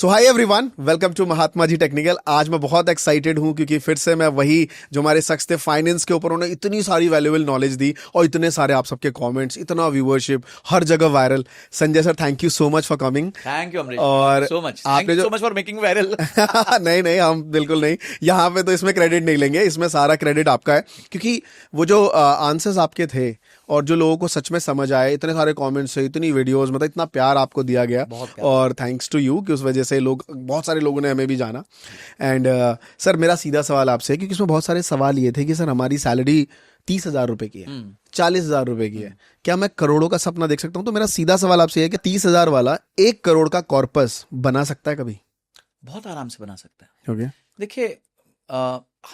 So hi everyone, welcome to Mahatma ji technical. आज मैं बहुत एक्साइटेड हूं क्योंकि फिर से मैं वही जो हमारे शख्स थे फाइनेंस के ऊपर, उन्होंने इतनी सारी वैल्यूएबल नॉलेज दी और इतने सारे आप सबके कमेंट्स, इतना व्यूअरशिप, हर जगह viral. Sanjay sir, thank you so much for coming. Thank you Amrish, और सो मच, आपने जो so much for making viral. नहीं, हम बिल्कुल नहीं, यहाँ पे तो इसमें क्रेडिट नहीं लेंगे, इसमें सारा क्रेडिट आपका है क्योंकि वो जो आंसर्स आपके थे और जो लोगों को सच में समझ आए, इतने सारे कमेंट्स से, इतनी वीडियोस, मतलब इतना प्यार आपको दिया गया और थैंक्स टू यू कि उस वजह से लोग, बहुत सारे लोगों ने हमें भी जाना। एंड सर, मेरा सीधा सवाल आपसे है क्योंकि इसमें बहुत सारे सवाल ये थे कि सर हमारी सैलरी 30,000 रुपए की है, 40,000 रुपए की है, क्या मैं करोड़ों का सपना देख सकता हूँ? तो मेरा सीधा सवाल आपसे है कि 30,000 वाला 1 करोड़ का कॉर्पस बना सकता है कभी? बहुत आराम से बना सकता है। ओके, देखिए,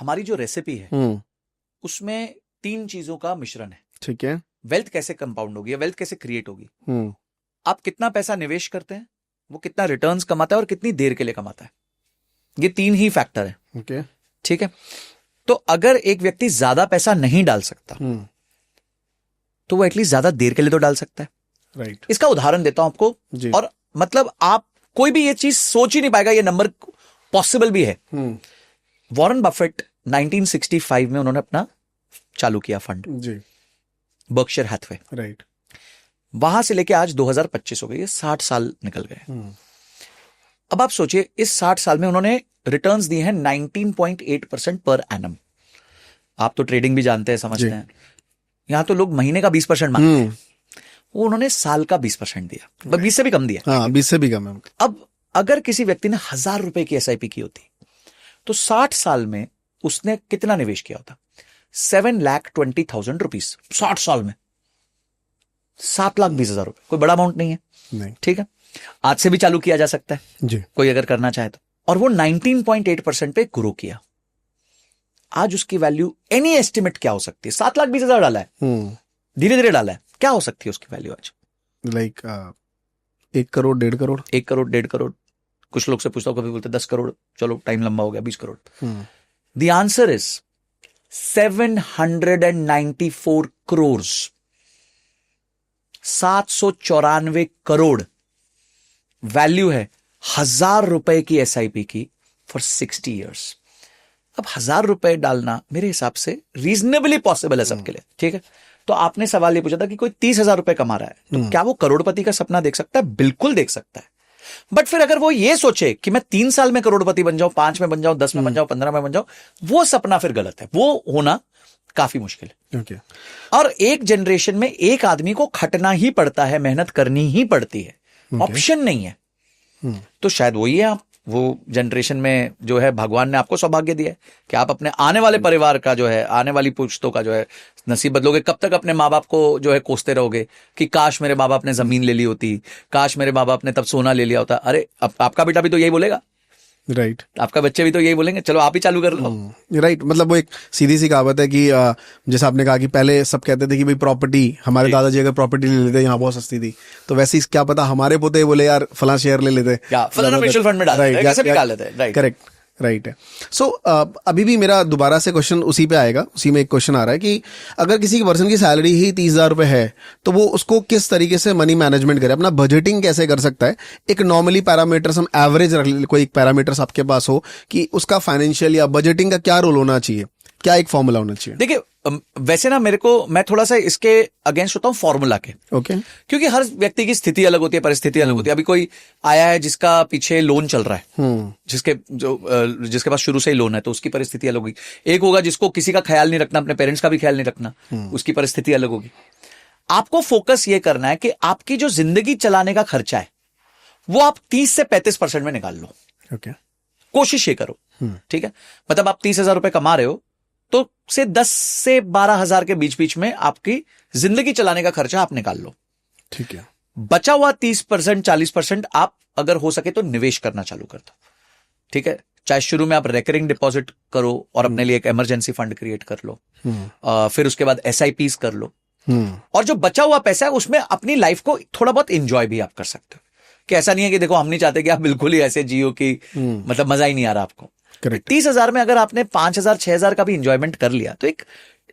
हमारी जो रेसिपी है उसमें 3 चीजों का मिश्रण है। ठीक है। वेल्थ कैसे कंपाउंड होगी, वेल्थ कैसे क्रिएट होगी, आप कितना पैसा निवेश करते हैं, वो कितना रिटर्न्स कमाता है और कितनी देर के लिए कमाता है, ये 3 ही फैक्टर है। ओके, ठीक है। तो अगर एक व्यक्ति ज्यादा पैसा नहीं डाल सकता तो वो एटलीस्ट ज्यादा देर के लिए तो डाल सकता है। राइट। इसका उदाहरण देता हूं आपको जी। और मतलब आप कोई भी ये चीज सोच ही नहीं पाएगा, ये नंबर पॉसिबल भी है। वॉरेन बफेट 1965 में उन्होंने अपना चालू किया फंड, जी, बर्कशायर हैथवे। राइट। वहां से लेके आज 2025 हो गई है, 60 साल निकल गए। अब आप सोचिए, इस 60 साल में उन्होंने रिटर्न्स दिए हैं 19.8% पर एनम। आप तो ट्रेडिंग भी जानते हैं, समझते हैं। यहां तो लोग महीने का 20% मांगते हैं, वो उन्होंने साल का 20% दिया, 20 से भी कम दिया। हाँ, 20 से भी कम है। अब अगर किसी व्यक्ति ने 1,000 रुपए की SIP की होती तो 60 साल में उसने कितना निवेश किया होता? 7,20,000 रुपीज 60 साल में। 7,20,000 रुपए कोई बड़ा अमाउंट नहीं है। नहीं। ठीक है, आज से भी चालू किया जा सकता है जी, कोई अगर करना चाहे तो। और वो 19.8% पे ग्रो किया। आज उसकी वैल्यू एनी एस्टिमेट क्या हो सकती है? 7,20,000 डाला है, धीरे धीरे डाला है, क्या हो सकती है उसकी वैल्यू आज? लाइक 1 करोड़, 1.5 करोड़। 1 करोड़, 1.5 करोड़। कुछ लोग से पूछता हूं, कभी बोलते 10 करोड़, चलो टाइम लंबा हो गया, 20 crore. The answer is 794 crore, 794 crore value है 1,000 रुपए की SIP की फॉर 60 ईयर्स। अब 1,000 रुपए डालना मेरे हिसाब से रीजनेबली पॉसिबल है सबके लिए। ठीक है। तो आपने सवाल ये पूछा था कि कोई 30,000 रुपए कमा रहा है तो क्या वो करोड़पति का सपना देख सकता है? बिल्कुल देख सकता है। बट फिर अगर वो ये सोचे कि मैं 3 साल में करोड़पति बन जाऊं, 5 में बन जाऊं, 10 में बन जाऊं, 15 में बन जाऊं, वो सपना फिर गलत है, वो होना काफी मुश्किल है। okay. और एक जनरेशन में एक आदमी को खटना ही पड़ता है, मेहनत करनी ही पड़ती है, ऑप्शन नहीं है। तो शायद वही है, आप वो जनरेशन में जो है भगवान ने आपको सौभाग्य दिया है कि आप अपने आने वाले परिवार का जो है, आने वाली पुश्तों का जो है नसीब बदलोगे। कब तक अपने माँ बाप को जो है कोसते रहोगे कि काश मेरे माँ बाप ने जमीन ले ली होती, काश मेरे माँ बाप ने तब सोना ले लिया होता? अरे आपका बेटा भी तो यही बोलेगा, राइट। आपका बच्चे भी तो यही बोलेंगे, चलो आप ही चालू कर लो। राइट। मतलब वो एक सीधी सी कहावत है कि जैसे आपने कहा कि पहले सब कहते थे कि भाई प्रॉपर्टी, हमारे दादाजी अगर प्रॉपर्टी ले लेते यहाँ बहुत सस्ती थी, तो वैसे ही क्या पता हमारे पोते बोले यार फला शेयर ले लेते, फलाना म्यूचुअल फंड में डाल देते, कैसे भी डाल लेते हैं। करेक्ट, राइट है। सो अभी भी मेरा दोबारा से क्वेश्चन उसी पे आएगा, उसी में एक क्वेश्चन आ रहा है कि अगर किसी पर्सन की सैलरी ही 30,000 रुपए है तो वो उसको किस तरीके से मनी मैनेजमेंट करे, अपना बजटिंग कैसे कर सकता है? एक नॉर्मली पैरामीटर्स हम एवरेज रख ले, कोई एक पैरामीटर्स आपके पास हो कि उसका फाइनेंशियल या बजटिंग का क्या रोल होना चाहिए, क्या एक फॉर्मूला होना चाहिए? देखिए, वैसे ना मैं थोड़ा सा इसके अगेंस्ट होता हूँ फॉर्मूला के। ओके। क्योंकि हर व्यक्ति की स्थिति अलग होती है, परिस्थिति अलग होती है। अभी कोई आया है जिसका पीछे लोन चल रहा है, जिसके पास शुरू से ही लोन है, तो उसकी परिस्थिति अलग होगी। एक होगा जिसको किसी का ख्याल नहीं रखना, अपने पेरेंट्स का भी ख्याल नहीं रखना, उसकी परिस्थिति अलग होगी। आपको फोकस ये करना है कि आपकी जो जिंदगी चलाने का खर्चा है वो आप 30 से 35% में निकाल लो। ओके। कोशिश ये करो। ठीक है। मतलब आप 30,000 रुपए कमा रहे हो तो से 10 से 12,000 के बीच बीच में आपकी जिंदगी चलाने का खर्चा आप निकाल लो। ठीक है। बचा हुआ 30%, 40% आप अगर हो सके तो निवेश करना चालू कर दो। ठीक है। चाहे शुरू में आप रेकरिंग डिपॉजिट करो और अपने लिए एक इमरजेंसी फंड क्रिएट कर लो, फिर उसके बाद SIPs कर लो, और जो बचा हुआ पैसा है उसमें अपनी लाइफ को थोड़ा बहुत एंजॉय भी आप कर सकते हो। कि ऐसा नहीं है कि देखो हम नहीं चाहते कि आप बिल्कुल ही ऐसे जियो कि मतलब मजा ही नहीं आ रहा आपको। 30,000 में अगर आपने 5,000, 6,000 का भी इंजॉयमेंट कर लिया तो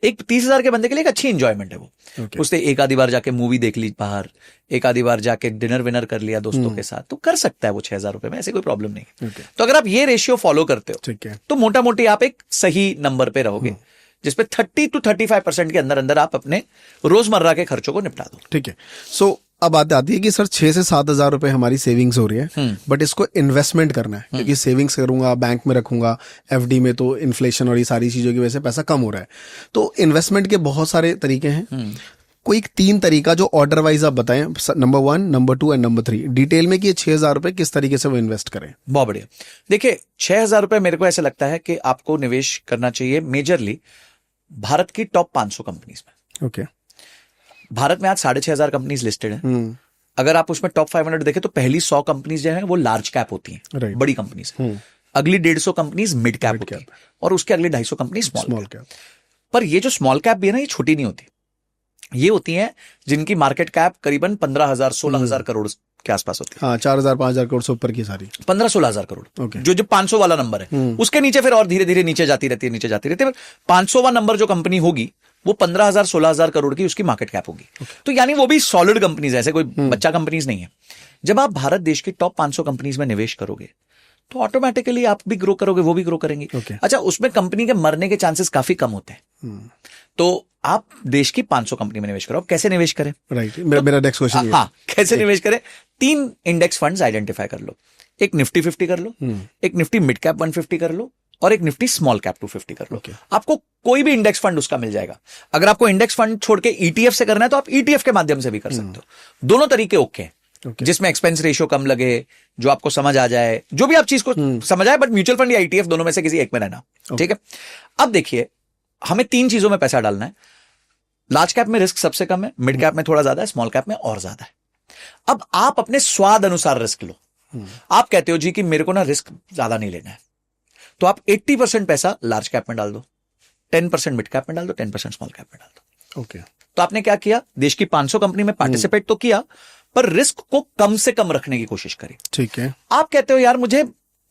एक 30,000 के बंदे के लिए एक अच्छी इंजॉयमेंट है वो। Okay. उसने एक आधी बार जाके मूवी देख ली बाहर, एक आधी बार जाके डिनर विनर कर लिया दोस्तों के साथ, तो कर सकता है वो 6,000 रुपए में, ऐसे कोई प्रॉब्लम नहीं है। Okay. तो अगर आप ये रेशियो फॉलो करते हो ठीक है। तो मोटा मोटी आप एक सही नंबर पे रहोगे, जिसपे 30 to 35% के अंदर अंदर आप अपने रोजमर्रा के खर्चों को निपटा दो। ठीक है। सो अब बात आती है कि सर 6 से 7 हज़ार रुपए हमारी सेविंग्स हो रही है, बट इसको इन्वेस्टमेंट करना है, क्योंकि सेविंग्स करूंगा, बैंक में रखूंगा, एफडी में, तो इन्फ्लेशन और ये सारी चीजों की वजह से पैसा कम हो रहा है। तो इन्वेस्टमेंट के बहुत सारे तरीके हैं, कोई 3 तरीका जो ऑर्डर वाइज आप बताएं, number 1, number 2 and number 3, detail में कि ये 6,000 रुपए किस तरीके से वो इन्वेस्ट करें। बहुत बढ़िया। देखिए 6,000 रुपए मेरे को ऐसा लगता है कि आपको निवेश करना चाहिए मेजरली भारत की टॉप 500 कंपनीज में। ओके। भारत में आज 6,500 कंपनीज लिस्टेड हैं। अगर आप उसमें टॉप 500 देखें तो पहली 100 कंपनीज जो है वो लार्ज कैप होती हैं, Right. बड़ी कंपनीज। अगली 150 कंपनीज मिड कैप होती है, और उसके अगले 250 कंपनीज स्मॉल कैप। पर ये जो स्मॉल कैप भी है ना, ये छोटी नहीं होती, ये होती हैं जिनकी मार्केट कैप करीबन 15,000 16,000 करोड़ के आसपास होती है। हाँ, 4,000 5,000 करोड़ से ऊपर की सारी 15-16,000 करोड़। Okay. जो 500 वाला नंबर है, उसके नीचे फिर और धीरे धीरे नीचे जाती रहती है। 500वां नंबर जो कंपनी होगी वो 15,000 16,000 करोड़ की उसकी मार्केट कैप होगी। तो यानी वो भी सॉलिड कंपनीज है, ऐसे कोई बच्चा कंपनीज नहीं है। जब आप भारत देश की टॉप 500 कंपनीज में निवेश करोगे तो ऑटोमेटिकली आप भी ग्रो करोगे, वो भी ग्रो करेंगे। Okay. अच्छा, उसमें कंपनी के मरने के चांसेस काफी कम होते हैं। तो आप देश की 500 कंपनी में निवेश करो। कैसे निवेश करें? राइट, मेरा नेक्स्ट क्वेश्चन। हाँ, कैसे निवेश करें? 3 इंडेक्स फंड्स आइडेंटिफाई कर लो। एक निफ्टी 50 कर लो, एक निफ्टी मिड कैप 150 कर लो, और एक निफ्टी स्मॉल कैप 250 कर लो। आपको कोई भी इंडेक्स फंड उसका मिल जाएगा। अगर आपको इंडेक्स फंड छोड़ के ईटीएफ से करना है तो आप ईटीएफ के माध्यम से भी कर सकते हो। दोनों तरीके ओके हैं, जिसमें एक्सपेंस रेशियो कम लगे, जो आपको समझ आ जाए, जो भी आप चीज को समझ आए, बट म्यूचुअल फंड या ईटीएफ दोनों में से किसी एक में रहना। ठीक है। अब देखिए, हमें 3 चीजों में पैसा डालना है। लार्ज कैप में रिस्क सबसे कम है, मिड कैप में थोड़ा ज्यादा है, स्मॉल कैप में और ज्यादा है। अब आप अपने स्वाद अनुसार रिस्क लो। आप कहते हो जी कि मेरे को ना रिस्क ज्यादा नहीं लेना है, तो आप 80% पैसा लार्ज कैप में डाल दो, 10% मिड कैप में डाल दो, 10% स्मॉल कैप में डाल दो। ओके। तो आपने क्या किया? देश की 500 कंपनी में पार्टिसिपेट तो किया, पर रिस्क को कम से कम रखने की कोशिश करी। ठीक है। आप कहते हो यार मुझे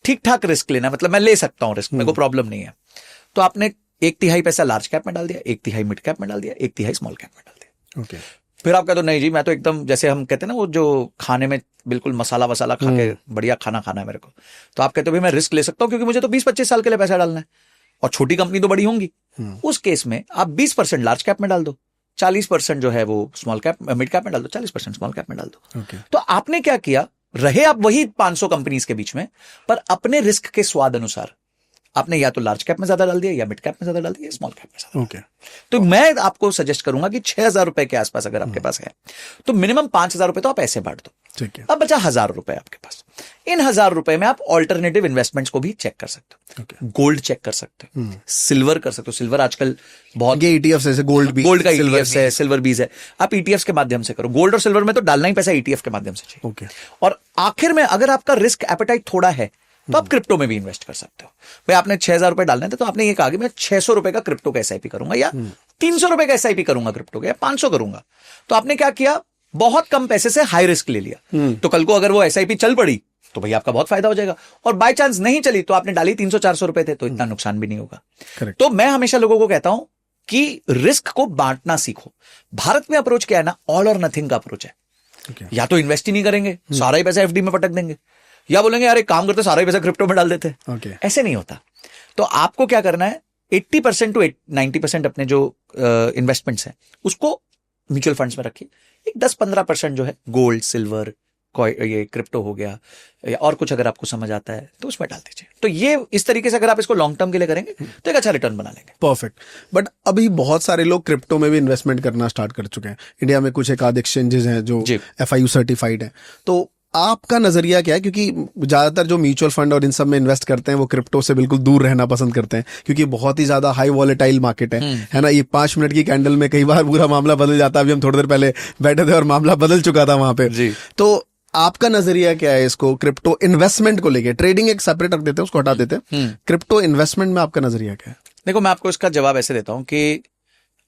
ठीक ठाक रिस्क लेना है, मतलब मैं ले सकता हूं रिस्क, मेरे को प्रॉब्लम नहीं है। तो आपने 1/3 पैसा लार्ज कैप में डाल दिया, 1/3 मिड कैप में डाल दिया, 1/3 स्मॉल कैप में डाल दिया। ओके। फिर आप कहते हो नहीं जी, मैं तो एकदम, जैसे हम कहते हैं ना, वो जो खाने में बिल्कुल मसाला वसाला खा के बढ़िया खाना खाना है मेरे को, तो आप कहते हो भाई मैं रिस्क ले सकता हूं क्योंकि मुझे तो 20-25 साल के लिए पैसा डालना है, और छोटी कंपनी तो बड़ी होंगी। उस केस में आप 20% लार्ज कैप में डाल दो, 40% जो है वो स्मॉल कैप मिड कैप में डाल दो, 40% स्मॉल कैप में डाल दो। ओके। तो आपने क्या किया? रहे आप वही 500 कंपनीज के बीच में, पर अपने रिस्क के स्वाद अनुसार आपने या तो लार्ज कैप में ज्यादा डाल दिया, या मिड कैप में ज्यादा डाल दिया, स्मॉल कैप में ज्यादा। ओके। तो मैं आपको सजेस्ट करूंगा कि 6,000 रुपए के आसपास अगर आपके पास है तो मिनिमम 5,000 रुपए तो आप ऐसे बांट दो। ठीक है। अब बचा 1,000 रुपए आपके पास। इन 1,000 रुपए में आप ऑल्टरनेटिव इन्वेस्टमेंट्स को भी चेक कर सकते हो। ओके। गोल्ड चेक कर सकते हो, सिल्वर कर सकते हो। सिल्वर आजकल बहुत, ये ईटीएफ से गोल्ड भी, गोल्ड का silver ईटीएफ है, सिल्वर बीज है, आप ईटीएफ के माध्यम से करो। गोल्ड और सिल्वर में तो डालना ही पैसा ईटीएफ के माध्यम से चाहिए। ओके। और आखिर में अगर आपका रिस्क एपेटाइट थोड़ा है तो आप क्रिप्टो में भी इन्वेस्ट कर सकते हो। भाई आपने 6,000 रुपए डालने थे, तो आपने ये कहा कि मैं 600 रुपए का क्रिप्टो का एसआईपी करूंगा, या 300 रुपए का एसआईपी करूंगा क्रिप्टो का, या 500 करूंगा। तो आपने क्या किया? बहुत कम पैसे से हाई रिस्क ले लिया। तो कल को अगर वो एसआईपी चल पड़ी तो भाई आपका बहुत फायदा हो जाएगा, और बाय चांस नहीं चली तो आपने डाली 300-400 रुपए थे, तो इतना नुकसान भी नहीं होगा। Correct. तो मैं हमेशा लोगों को कहता हूं कि रिस्क को बांटना सीखो। भारत में अप्रोच क्या है ना, ऑल और नथिंग का अप्रोच है। Okay. या तो इन्वेस्ट ही नहीं करेंगे, सारा ही पैसा एफडी में पटक देंगे, या बोलेंगे यार एक काम करते सारा ही पैसा क्रिप्टो में डाल देते। Okay. ऐसे नहीं होता। तो आपको क्या करना है, 80% टू 90% अपने जो इन्वेस्टमेंट्स हैं उसको म्यूचुअल फंड्स में रखिए। एक 10-15% जो है गोल्ड, सिल्वर, ये क्रिप्टो हो गया, या और कुछ अगर आपको समझ आता है तो उसमें डाल दीजिए। तो ये इस तरीके से अगर आप इसको लॉन्ग टर्म के लिए करेंगे तो एक अच्छा रिटर्न बना लेंगे। परफेक्ट। बट अभी बहुत सारे लोग क्रिप्टो में भी इन्वेस्टमेंट करना स्टार्ट कर चुके हैं। इंडिया में कुछ एक आध एक्सचेंजेस हैं जो FIU सर्टिफाइड हैं। तो आपका नजरिया क्या है? क्योंकि ज्यादातर जो म्यूचुअल फंड और इन सब में इन्वेस्ट करते हैं वो क्रिप्टो से बिल्कुल दूर रहना पसंद करते हैं, क्योंकि बहुत ही ज्यादा हाई वॉलेटाइल मार्केट है ना। ये 5 मिनट की कैंडल में कई बार पूरा मामला बदल जाता है। अभी हम थोड़ी देर पहले बैठे थे और मामला बदल चुका था वहां पे जी। तो आपका नजरिया क्या है इसको, क्रिप्टो इन्वेस्टमेंट को लेके? ट्रेडिंग एक सेपरेट रख देते हैं, उसको हटा देते हैं, क्रिप्टो इन्वेस्टमेंट में आपका नजरिया क्या है? देखो, मैं आपको इसका जवाब ऐसे देता हूं कि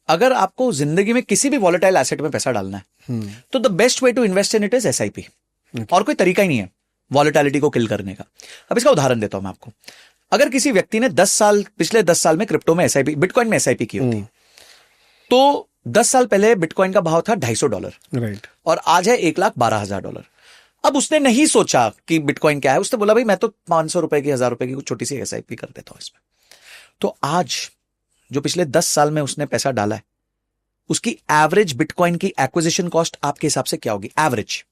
अगर आपको जिंदगी में किसी भी वॉलेटाइल एसेट में पैसा डालना है तो the best way to invest in it is SIP. और कोई तरीका ही नहीं है वॉलेटिलिटी को किल करने का। अब इसका उदाहरण देता हूं मैं आपको। अगर किसी व्यक्ति ने पिछले 10 साल में क्रिप्टो में एसआईपी, बिटकॉइन में एसआईपी की होती, तो 10 साल पहले बिटकॉइन का भाव था $250, राइट। और आज है $1,12,000। अब उसने नहीं सोचा कि बिटकॉइन क्या है, उसने बोला भाई मैं तो 500 रुपए की, 1000 रुपए की कुछ छोटी सी SIP कर देता हूं इसमें। तो आज जो पिछले 10 साल में उसने पैसा डाला है, उसकी एवरेज बिटकॉइन की एक्विजिशन कॉस्ट आपके हिसाब से क्या होगी? एवरेज,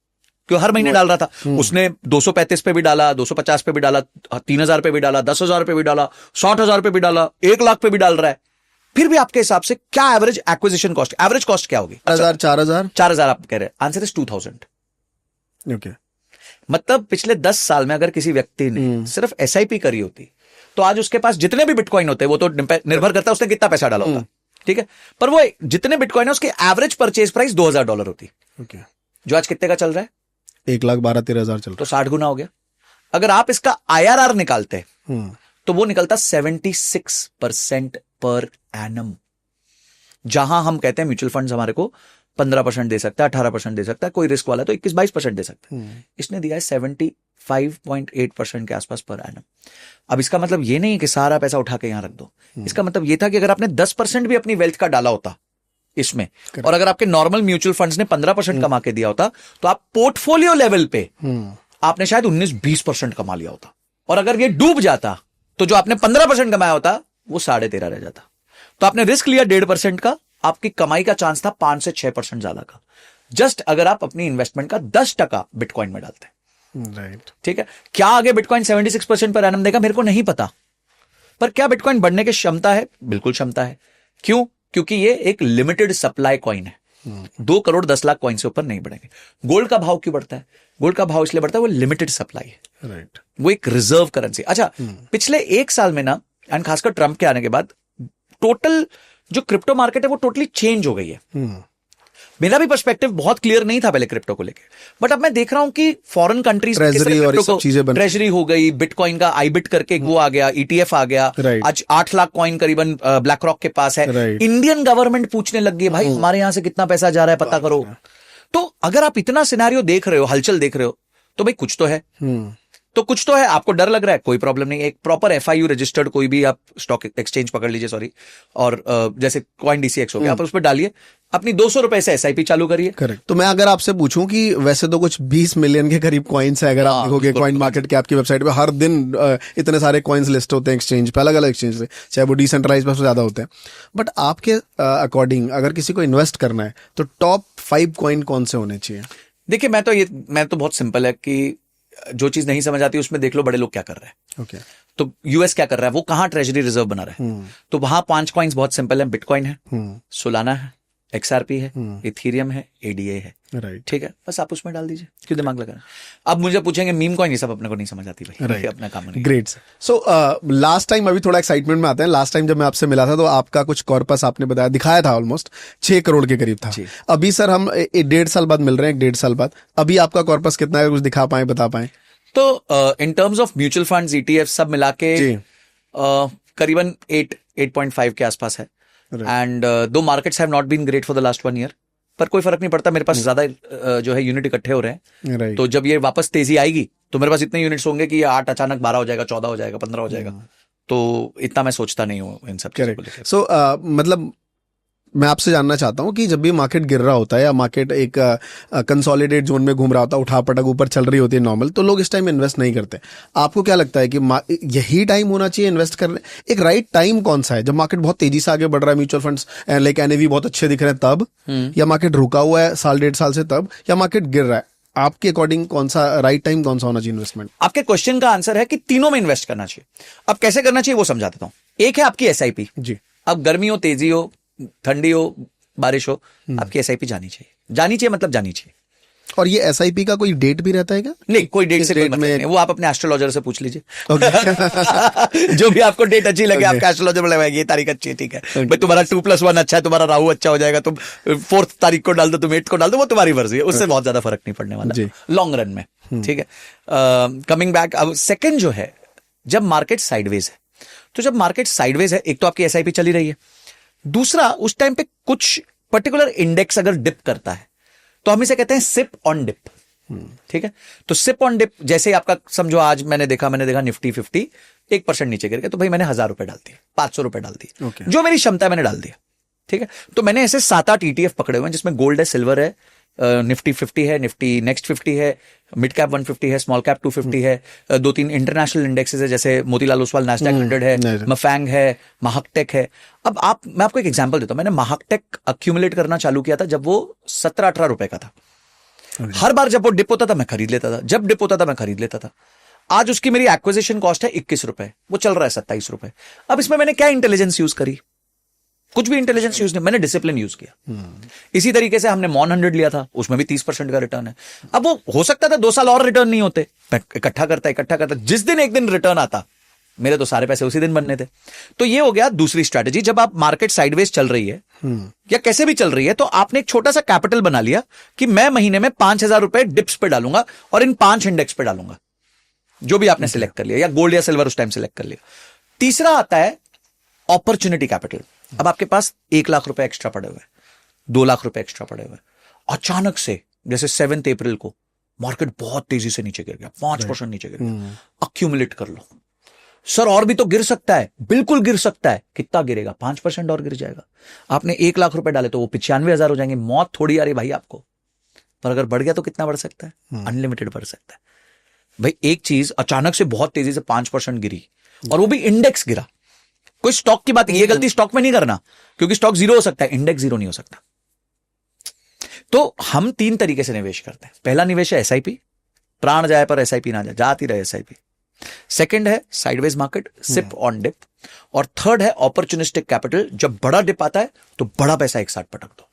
क्यों हर महीने डाल रहा था, उसने 235 पे भी डाला, 250 पे भी डाला, 3000 पे भी डाला, 10,000 पे भी डाला, 60,000 पे भी डाला, 1,00,000 पे भी डाल रहा है, फिर भी आपके हिसाब से क्या average acquisition cost, average cost क्या होगी? 4,000 आप कह रहे हैं, आंसर इज 2000। ओके। मतलब पिछले 10 साल में अगर किसी व्यक्ति ने सिर्फ SIP करी होती, तो आज उसके पास जितने भी बिटकॉइन होते, वो तो निर्भर करता है उसने कितना पैसा डाला होता, ठीक है, पर वो जितने बिटकॉइन है उसकी एवरेज परचेज प्राइस $2,000 होती, ओके। जो आज कितने का चल रहा है? 1,12,13,000 चल रहा तो 60 गुना हो गया। अगर आप इसका IRR निकालते तो वो निकलता 76% पर एनम। जहां हम कहते हैं म्यूचुअल फंड्स हमारे को 15% दे सकता है, 18% दे सकता है, कोई रिस्क वाला तो 21-22% दे सकता है, इसने दिया है 75.8% के आसपास पर एनम। अब इसका मतलब ये नहीं है कि सारा पैसा उठा के यहां रख दो, इसका मतलब ये था कि अगर आपने 10% भी अपनी वेल्थ का डाला होता इसमें, और अगर आपके नॉर्मल म्यूचुअल फंड्स ने 15% कमा के दिया होता, तो आप पोर्टफोलियो लेवल पे आपने शायद 19-20% कमा लिया होता, और अगर ये डूब जाता तो जो आपने 15% कमाया होता वो 13.5 रह जाता। तो आपने रिस्क लिया 1.5% का, आपकी कमाई का चांस था 5 से 6% ज्यादा का, जस्ट अगर आप अपनी इन्वेस्टमेंट का 10% बिटकॉइन में डालते हैं, राइट। ठीक है। क्या आगे बिटकॉइन 76% पर एनम देगा? मेरे को नहीं पता, पर क्या बिटकॉइन बढ़ने की क्षमता है? बिल्कुल क्षमता है। क्यों? क्योंकि ये एक लिमिटेड सप्लाई कॉइन है, 2 करोड़ 10 लाख कॉइन से ऊपर नहीं बढ़ेंगे। गोल्ड का भाव क्यों बढ़ता है? गोल्ड का भाव इसलिए बढ़ता है, वो लिमिटेड सप्लाई है, राइट। वो एक रिजर्व करेंसी। अच्छा, पिछले 1 साल में ना, एंड खासकर ट्रंप के आने के बाद, टोटल जो क्रिप्टो मार्केट है वो टोटली चेंज हो गई है। मेरा भी पर्सपेक्टिव बहुत क्लियर नहीं था पहले क्रिप्टो को लेके, बट अब मैं देख रहा हूं कि फॉरेन कंट्रीज ट्रेजरी और सब चीजें बन, ट्रेजरी हो गई, बिटकॉइन का आईबिट करके वो आ गया, ETF आ गया, आज 8 लाख कॉइन करीबन ब्लैक रॉक के पास है। इंडियन गवर्नमेंट पूछने लग गई, भाई हमारे यहां से कितना पैसा जा रहा है पता करो। तो अगर आप इतना सिनेरियो देख रहे हो, हलचल देख रहे हो, तो भाई कुछ तो है, तो कुछ तो है। आपको डर लग रहा है, कोई प्रॉब्लम नहीं है, एक प्रॉपर FIU रजिस्टर्ड कोई भी आप स्टॉक एक्सचेंज पकड़ लीजिए, सॉरी, और जैसे कॉइन DCX हो गया, आप उस पर डालिए, अपनी 200 रुपए से SIP चालू करिए। करेक्ट। तो मैं अगर आपसे पूछूं कि वैसे तो कुछ 20 मिलियन के करीब कॉइन्स है, अगर आप देखोगे कॉइन मार्केट कैप की वेबसाइट पे हर दिन इतने सारे कॉइन्स लिस्ट होते हैं एक्सचेंज पे, अलग अलग एक्सचेंज पे, चाहे वो डिसेंट्रलाइज पे ज्यादा होते हैं, बट आपके अकॉर्डिंग अगर किसी को इन्वेस्ट करना है तो टॉप 5 कॉइन कौन से होने चाहिए? देखिए, मैं तो बहुत सिंपल है कि जो चीज नहीं समझ आती उसमें देख लो बड़े लोग क्या कर रहे हैं। ओके। तो US क्या कर रहा है, वो कहां ट्रेजरी रिजर्व बना रहा है, तो वहां 5 कॉइन्स बहुत सिंपल है, बिटकॉइन है, सोलाना है, XRP है, इथीरियम है, ADA है, राइट। ठीक है, बस आप उसमें डाल दीजिए, क्यों दिमाग लगा। अब मुझे पूछेंगे मीम कॉइन, ये सब अपने को नहीं समझ आती भाई, राइट, अपना काम नहीं। ग्रेट। सो लास्ट टाइम, अभी थोड़ा एक्साइटमेंट में आते हैं, लास्ट टाइम जब मैं आपसे मिला था तो आपका कुछ कॉर्पस आपने बताया, दिखाया था ऑलमोस्ट 6 करोड़ के करीब था। अभी सर हम 1.5 साल बाद मिल रहे हैं, 1.5 साल बाद, अभी आपका कॉर्पस कितना है, कुछ दिखा पाए, बता पाए? तो in terms of mutual funds, ETF सब मिला के करीबन 8.5 के आसपास है। And though markets have not been great for the last 1 year, पर कोई फर्क नहीं पड़ता, मेरे पास ज्यादा जो है यूनिट इकट्ठे हो रहे हैं, तो जब ये वापस तेजी आएगी तो मेरे पास इतने यूनिट्स होंगे कि ये 8 अचानक 12 हो जाएगा, 14 हो जाएगा, 15 हो जाएगा, तो इतना मैं सोचता नहीं हूँ इन सब चीजों को लेकर। सो मतलब मैं आपसे जानना चाहता हूं कि जब भी मार्केट गिर रहा होता है या मार्केट एक कंसोलिडेट जोन में घूम रहा होता है, उठा पटक ऊपर चल रही होती है नॉर्मल, तो लोग इस टाइम इन्वेस्ट नहीं करते। आपको क्या लगता है कि यही टाइम होना चाहिए इन्वेस्ट करने? एक राइट टाइम कौन सा है? जब मार्केट बहुत तेजी से आगे बढ़ रहा है, म्यूचुअल फंड्स लाइक NAV बहुत अच्छे दिख रहे हैं तब, या मार्केट रुका हुआ है 1.5 साल से तब, या मार्केट गिर रहा है? आपके अकॉर्डिंग कौन सा राइट टाइम, कौन सा होना चाहिए इन्वेस्टमेंट? आपके क्वेश्चन का आंसर है कि तीनों में इन्वेस्ट करना चाहिए। अब कैसे करना चाहिए वो समझा देता हूं। एक है आपकी SIP जी। अब गर्मी हो, तेजी हो, ठंडी हो, बारिश हो, आपकी SIP जानी चाहिए मतलब जानी चाहिए। और ये SIP का कोई डेट भी रहता है क्या? नहीं, कोई डेट से कोई मतलब नहीं, वो आप अपने एस्ट्रोलॉजर से पूछ लीजिए। Okay. जो भी आपको डेट अच्छी लगे, आपका एस्ट्रोलॉजर बोलेगा ये तारीख अच्छी है, ठीक है भाई, तुम्हारा 2+1 अच्छा है, तुम्हारा राहु अच्छा हो जाएगा, तुम 4th तारीख को डाल दो, तुम 8th को डाल दो, वो तुम्हारी मर्जी है, उससे बहुत ज्यादा फर्क नहीं पड़ने वाला लॉन्ग रन में, ठीक है। कमिंग बैक, अब सेकंड जो है, जब मार्केट साइडवेज है, तो जब मार्केट साइडवेज है, एक तो आपकी SIP चली रही है, दूसरा उस टाइम पे कुछ पर्टिकुलर इंडेक्स अगर डिप करता है तो हम इसे कहते हैं सिप ऑन डिप, ठीक है। तो सिप ऑन डिप, जैसे आपका समझो आज मैंने देखा निफ्टी 50 1% नीचे गिर गया, तो भाई मैंने 1000 रुपए डाल दिए, 500 रुपए डाल दिए, जो मेरी क्षमता है मैंने डाल दिया, ठीक है, तो मैंने ऐसे 7-8 ETF पकड़े हुए हैं जिसमें गोल्ड है, सिल्वर है, निफ्टी 50 है, निफ्टी नेक्स्ट 50 है, मिड कैप 150 है, स्मॉल कैप 250 है, 2-3 इंटरनेशनल इंडेक्सेस है जैसे मोतीलाल ओसवाल नैस्डैक 100 है, मफैंग है, महाकटेक है। अब मैं आपको एक एग्जांपल देता हूं, मैंने महाकटेक अक्यूमुलेट करना चालू किया था जब वो 17-18 रुपए का था। हर बार जब वो डिप होता था मैं खरीद लेता था, जब डिप होता था मैं खरीद लेता था। आज उसकी मेरी एक्विजिशन कॉस्ट है 21 रुपए, वो चल रहा है 27 रुपए। अब इसमें मैंने क्या इंटेलिजेंस यूज करी? कुछ भी इंटेलिजेंस यूज नहीं, मैंने डिसिप्लिन यूज किया। इसी तरीके से हमने मॉन 100 लिया था, उसमें भी 30% का रिटर्न है। अब वो हो सकता था 2 साल और रिटर्न नहीं होते, मैं इकट्ठा करता, जिस दिन एक दिन रिटर्न आता मेरे तो सारे पैसे उसी दिन बनने थे। तो ये हो गया दूसरी स्ट्रैटेजी। जब आप मार्केट साइडवेज चल रही है या कैसे भी चल रही है, तो आपने एक छोटा सा कैपिटल बना लिया कि मैं महीने में 5,000 रुपए डिप्स पे डालूंगा और इन 5 इंडेक्स पे डालूंगा, जो भी आपने सिलेक्ट कर लिया, या गोल्ड या सिल्वर उस टाइम सिलेक्ट कर लिया। तीसरा आता है अपॉर्चुनिटी कैपिटल। अब आपके पास 1 लाख रुपए एक्स्ट्रा पड़े हुए, 2 लाख रुपए एक्स्ट्रा पड़े हुए, अचानक से जैसे 7 अप्रैल को मार्केट बहुत तेजी से नीचे गिर गया, 5% नीचे गिर गया, अक्यूमुलेट कर लो। सर और भी तो गिर सकता है, बिल्कुल गिर सकता है। कितना गिरेगा? 5% और गिर जाएगा। आपने 1 लाख रुपए डाले तो वो 95,000 हो जाएंगे। मौत थोड़ी आ रही भाई आपको, पर अगर बढ़ गया तो कितना बढ़ सकता है? अनलिमिटेड बढ़ सकता है भाई। एक चीज अचानक से बहुत तेजी से 5% गिरी और वो भी इंडेक्स गिरा, कोई स्टॉक की बात नहीं, ये गलती स्टॉक में नहीं करना, क्योंकि स्टॉक जीरो हो सकता है, इंडेक्स जीरो नहीं हो सकता। तो हम 3 तरीके से निवेश करते हैं। पहला निवेश है एसआईपी, प्राण जाए पर एसआईपी ना जाए, जाती रहे एसआईपी। सेकंड है sideways market, SIP on dip. और थर्ड है अपॉर्चुनिस्टिक कैपिटल, जब बड़ा डिप आता है तो बड़ा पैसा एक साथ पटक दो।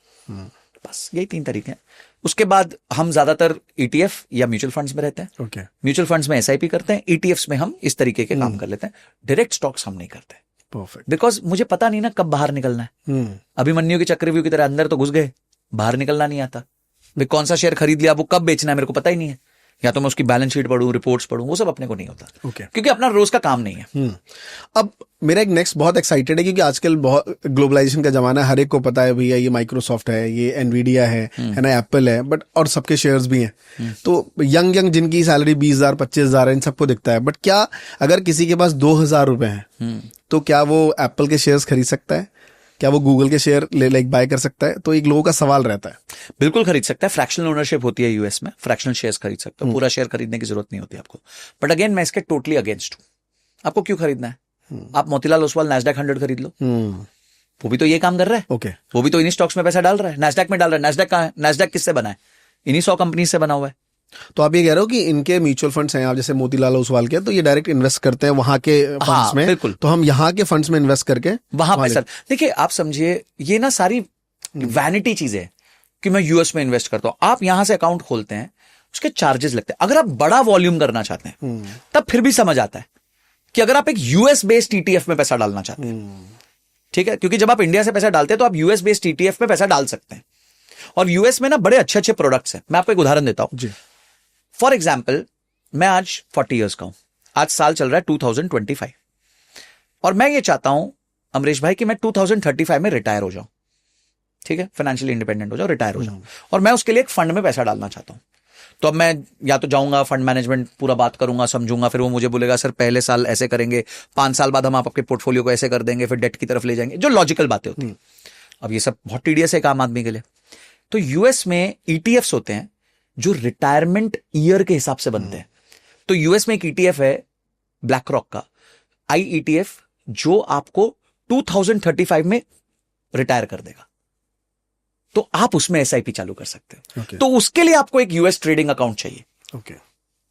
बस यही 3 तरीके हैं। उसके बाद हम ज्यादातर ईटीएफ या म्यूचुअल फंड्स में रहते हैं। म्यूचुअल फंड्स में एसआईपी करते हैं, ईटीएफ्स में हम इस तरीके के काम कर लेते हैं। डायरेक्ट स्टॉक्स हम नहीं करते, बिकॉज मुझे पता नहीं ना कब बाहर निकलना है। अभिमन्यु के चक्रव्यूह की तरह अंदर तो घुस गए, बाहर निकलना नहीं आता। भाई कौन सा शेयर खरीद लिया, वो कब बेचना है मेरे को पता ही नहीं है। या तो मैं उसकी बैलेंस शीट पढ़ूं, रिपोर्ट्स पढ़ूं, वो सब अपने को नहीं होता, क्योंकि अपना रोज का काम नहीं है। अब मेरा एक नेक्स्ट बहुत एक्साइटेड है, क्योंकि आजकल बहुत ग्लोबलाइजेशन का जमाना है, हर एक को पता है भैया ये माइक्रोसॉफ्ट है, ये एनवीडिया है ना, एप्पल है, बट और सबके शेयर्स भी हैं। तो यंग जिनकी सैलरी 20,000 25,000 है, इन सबको दिखता है। बट क्या अगर किसी के पास 2,000 रुपए हैं तो क्या वो एप्पल के शेयर्स खरीद सकता है? क्या वो गूगल के शेयर लाइक बाय कर सकता है? तो एक लोगों का सवाल रहता है। बिल्कुल खरीद सकता है, फ्रैक्शनल ओनरशिप होती है यूएस में, फ्रैक्शनल शेयर्स खरीद सकते हो, पूरा शेयर खरीदने की जरूरत नहीं होती आपको। बट अगेन मैं इसके टोटली अगेंस्ट हूं। आपको क्यों खरीदना है? आप मोतीलाल ओसवाल नैस्डैक 100 खरीद लो, वो भी तो ये काम कर रहा है। वो भी तो इन्हीं स्टॉक्स में पैसा डाल रहा है, नैस्डैक में डाल रहा है। नैस्डैक कहां है? नैस्डैक किससे बना है? इन्हीं 100 कंपनी से बना हुआ है। तो आप ये कह रहे हो कि इनके म्यूचुअल फंड्स हैं, आप जैसे मोतीलाल ओसवाल के, तो ये डायरेक्ट इन्वेस्ट करते हैं वहां के फंड्स में। बिल्कुल। तो हम यहाँ के फंड्स में इन्वेस्ट करके वहां पैसा, देखिए आप समझिए, ये ना सारी वैनिटी चीजें कि मैं यूएस में इन्वेस्ट करता हूं। आप यहां से अकाउंट खोलते हैं, उसके चार्जेस लगते हैं। अगर आप बड़ा वॉल्यूम करना चाहते हैं तब फिर भी समझ आता है कि अगर आप एक यूएस बेस्ड ईटीएफ में पैसा डालना चाहते हैं, ठीक है, क्योंकि जब आप इंडिया से पैसा डालते हैं तो आप यूएस बेस्ड ईटीएफ में पैसा डाल सकते हैं। और यूएस में ना बड़े अच्छे अच्छे प्रोडक्ट्स हैं। मैं आपको एक उदाहरण देता हूं। फॉर एग्जाम्पल, मैं आज 40 ईयर्स का हूं, आज साल चल रहा है 2025, और मैं ये चाहता हूं अमरीश भाई कि मैं 2035 में रिटायर हो जाऊं, ठीक है, फाइनेंशियली इंडिपेंडेंट हो जाऊं, रिटायर हो जाऊं, और मैं उसके लिए एक फंड में पैसा डालना चाहता हूं। तो अब मैं या तो जाऊंगा फंड मैनेजमेंट, पूरा बात करूंगा, समझूंगा, फिर वो मुझे बोलेगा सर पहले साल ऐसे करेंगे, 5 साल बाद हम आपके पोर्टफोलियो को ऐसे कर देंगे, फिर डेट की तरफ ले जाएंगे, जो लॉजिकल बातें होती हैं। अब ये सब बहुत टीडियस है आम आदमी के लिए। तो यूएस में ईटीएफ्स होते हैं जो रिटायरमेंट ईयर के हिसाब से बनते हैं। तो यूएस में एक ईटीएफ है ब्लैक रॉक का IETF, जो आपको 2035 में रिटायर कर देगा। तो आप उसमें SIP चालू कर सकते हो। तो उसके लिए आपको एक यूएस ट्रेडिंग अकाउंट चाहिए।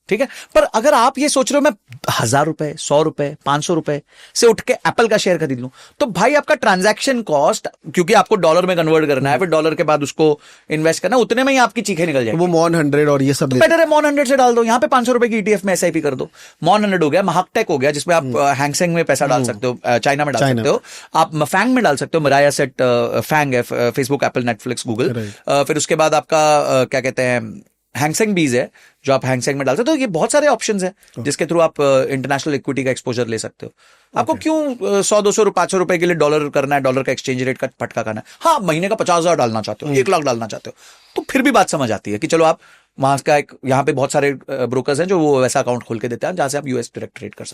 ठीक है, पर अगर आप ये सोच रहे हो मैं 1,000 रुपए, 100 रुपए, 500 रुपए से उठ के एप्पल का शेयर खरीद लूं, तो भाई आपका ट्रांजैक्शन कॉस्ट, क्योंकि आपको डॉलर में कन्वर्ट करना है, फिर डॉलर के बाद उसको इन्वेस्ट करना, उतने में ही आपकी चीखें निकल जाएगी। वो मॉन 100 और ये सब तो बेटर है मॉन 100 से डाल दो, यहाँ पे 500 रुपए की ETF में SIP कर दो। मॉन 100 हो गया, महाकटेक हो गया, जिसमें आप हैंगसेंग में पैसा डाल सकते हो, चाइना में डाल सकते हो, आप फैंग में डाल सकते हो, मराया सेट फैंग है, फेसबुक, एप्पल, नेटफ्लिक्स, गूगल। फिर उसके बाद आपका क्या कहते हैं, हैंगसेंग बीज है, जो आप हैंगसेंग में डाल सकते हो। तो ये बहुत सारे ऑप्शंस हैं जिसके थ्रू आप इंटरनेशनल इक्विटी का एक्सपोजर ले सकते हो। आपको क्यों 100, 200, 500 रुपए के लिए डॉलर करना है, डॉलर का एक्सचेंज रेट का फटका खाना है? हाँ, महीने का 50,000 डालना चाहते हो, 1 लाख डालना चाहते हो, तो फिर भी बात समझ आती है कि चलो आप वहां का एक, यहाँ पे बहुत सारे ब्रोकर्स हैं जो वो वैसा अकाउंट खोल के देते हैं जहां से आप यूएस डायरेक्ट ट्रेड कर सकते हो।